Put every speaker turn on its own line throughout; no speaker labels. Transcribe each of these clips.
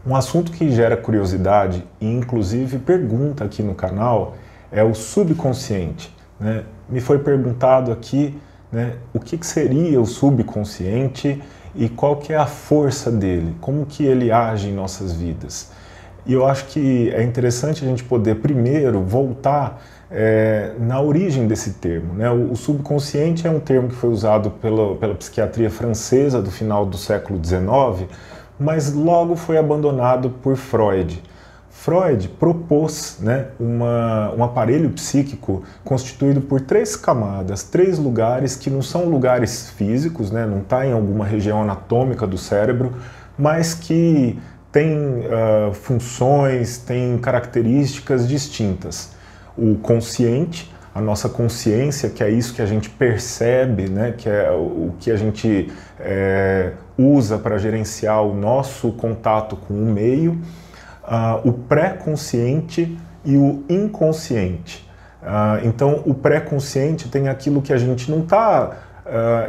Um assunto que gera curiosidade e inclusive pergunta aqui no canal é o subconsciente, né? Me foi perguntado aqui, né, o que seria o subconsciente e qual que é a força dele, como que ele age em nossas vidas. E eu acho que é interessante a gente poder primeiro voltar na origem desse termo, né? O subconsciente é um termo que foi usado pela psiquiatria francesa do final do século XIX, mas logo foi abandonado por Freud. Freud propôs, né, um aparelho psíquico constituído por 3 camadas, 3 lugares que não são lugares físicos, né, não está em alguma região anatômica do cérebro, mas que tem funções, tem características distintas. O consciente, a nossa consciência, que é isso que a gente percebe, né, que é o que a gente usa para gerenciar o nosso contato com o meio, o pré-consciente e o inconsciente. Então, o pré-consciente tem aquilo que a gente não está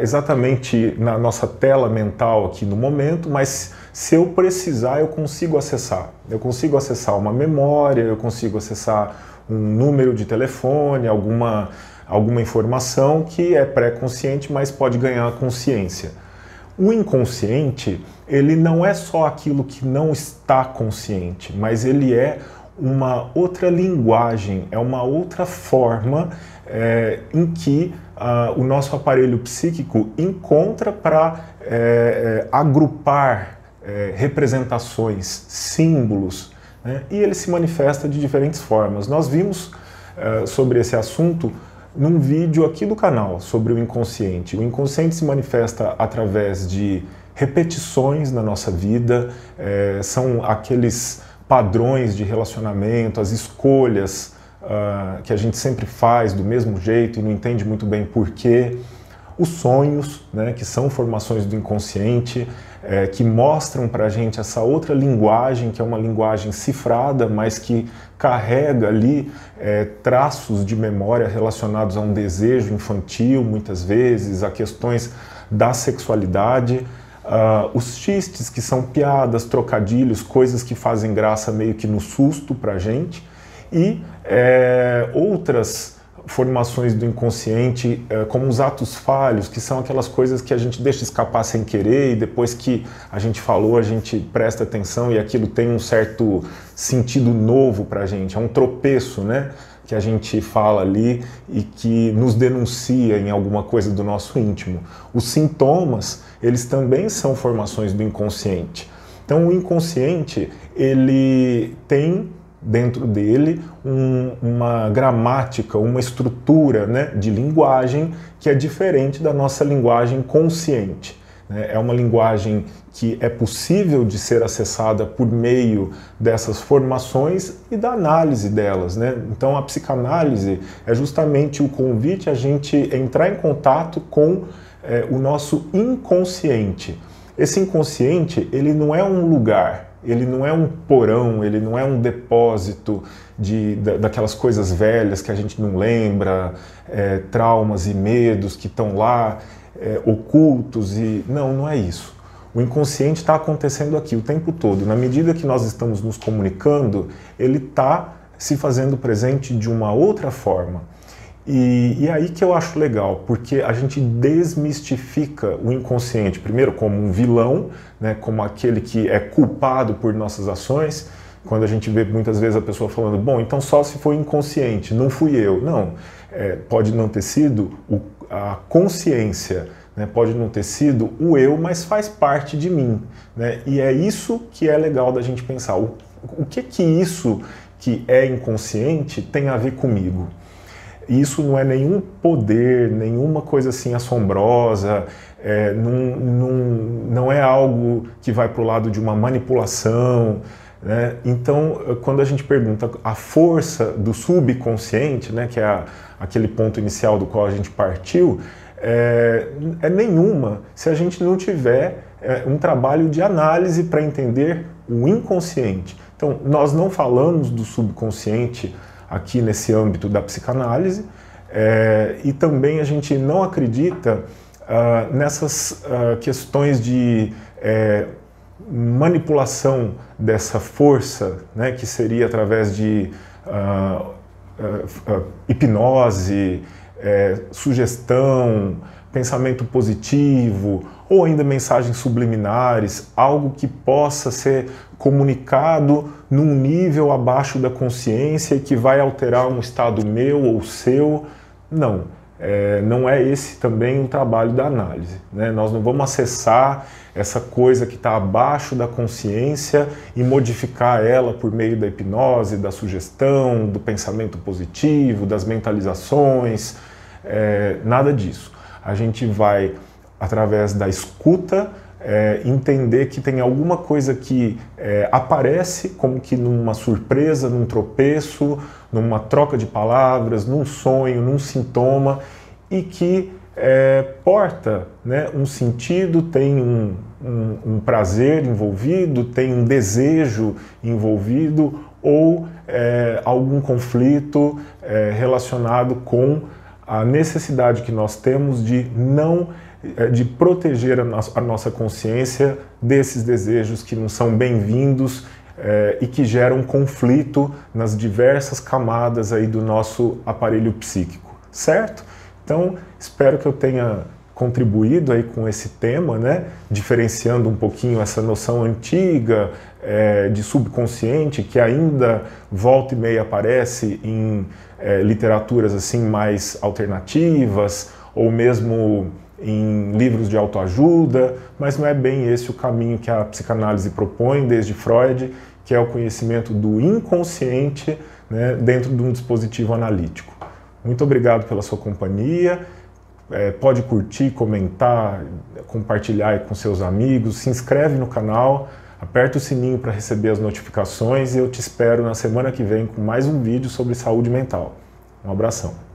exatamente na nossa tela mental aqui no momento, mas se eu precisar, eu consigo acessar. Eu consigo acessar uma memória, eu consigo acessar um número de telefone, alguma informação que é pré-consciente, mas pode ganhar consciência. O inconsciente, ele não é só aquilo que não está consciente, mas ele é uma outra linguagem, é uma outra forma em que o nosso aparelho psíquico encontra para agrupar representações, símbolos, né? E ele se manifesta de diferentes formas. Nós vimos sobre esse assunto num vídeo aqui do canal sobre o inconsciente. O inconsciente se manifesta através de repetições na nossa vida, são aqueles padrões de relacionamento, as escolhas que a gente sempre faz do mesmo jeito e não entende muito bem porquê. Os sonhos, né, que são formações do inconsciente, que mostram para a gente essa outra linguagem, que é uma linguagem cifrada, mas que carrega ali traços de memória relacionados a um desejo infantil, muitas vezes, a questões da sexualidade. Os xistes, que são piadas, trocadilhos, coisas que fazem graça meio que no susto para a gente. E outras formações do inconsciente, como os atos falhos, que são aquelas coisas que a gente deixa escapar sem querer e depois que a gente falou, a gente presta atenção e aquilo tem um certo sentido novo para a gente, é um tropeço, né, que a gente fala ali e que nos denuncia em alguma coisa do nosso íntimo. Os sintomas, eles também são formações do inconsciente. Então o inconsciente, ele tem dentro dele uma gramática, uma estrutura, né, de linguagem que é diferente da nossa linguagem consciente. Né? É uma linguagem que é possível de ser acessada por meio dessas formações e da análise delas. Né? Então a psicanálise é justamente o convite a gente entrar em contato com o nosso inconsciente. Esse inconsciente, ele não é um lugar, ele não é um porão, ele não é um depósito daquelas coisas velhas que a gente não lembra, traumas e medos que estão lá, ocultos, e não é isso. O inconsciente está acontecendo aqui o tempo todo. Na medida que nós estamos nos comunicando, ele está se fazendo presente de uma outra forma. E aí que eu acho legal, porque a gente desmistifica o inconsciente, primeiro como um vilão, né, como aquele que é culpado por nossas ações, quando a gente vê muitas vezes a pessoa falando, bom, então só se foi inconsciente, não fui eu. Não, pode não ter sido a consciência, né, pode não ter sido o eu, mas faz parte de mim. Né, e é isso que é legal da gente pensar, o que isso que é inconsciente tem a ver comigo? Isso não é nenhum poder, nenhuma coisa assim assombrosa, não é algo que vai para o lado de uma manipulação. Né? Então, quando a gente pergunta a força do subconsciente, né, que é aquele ponto inicial do qual a gente partiu, é nenhuma se a gente não tiver um trabalho de análise para entender o inconsciente. Então, nós não falamos do subconsciente aqui nesse âmbito da psicanálise, e também a gente não acredita nessas questões de manipulação dessa força, né, que seria através de hipnose, sugestão, pensamento positivo, ou ainda mensagens subliminares, algo que possa ser comunicado num nível abaixo da consciência e que vai alterar um estado meu ou seu. Não, não é esse também o trabalho da análise, né? Nós não vamos acessar essa coisa que está abaixo da consciência e modificar ela por meio da hipnose, da sugestão, do pensamento positivo, das mentalizações, nada disso. A gente vai, através da escuta, entender que tem alguma coisa que aparece como que numa surpresa, num tropeço, numa troca de palavras, num sonho, num sintoma, e que porta, né, um sentido, tem um prazer envolvido, tem um desejo envolvido, ou algum conflito relacionado com a necessidade que nós temos de proteger a nossa consciência desses desejos que não são bem-vindos e que geram conflito nas diversas camadas aí do nosso aparelho psíquico, certo? Então, espero que eu tenha contribuído aí com esse tema, né? Diferenciando um pouquinho essa noção antiga de subconsciente, que ainda volta e meia aparece em literaturas assim mais alternativas, ou mesmo em livros de autoajuda, mas não é bem esse o caminho que a psicanálise propõe desde Freud, que é o conhecimento do inconsciente, né, dentro de um dispositivo analítico. Muito obrigado pela sua companhia. Pode curtir, comentar, compartilhar aí com seus amigos, se inscreve no canal, aperta o sininho para receber as notificações e eu te espero na semana que vem com mais um vídeo sobre saúde mental. Um abração.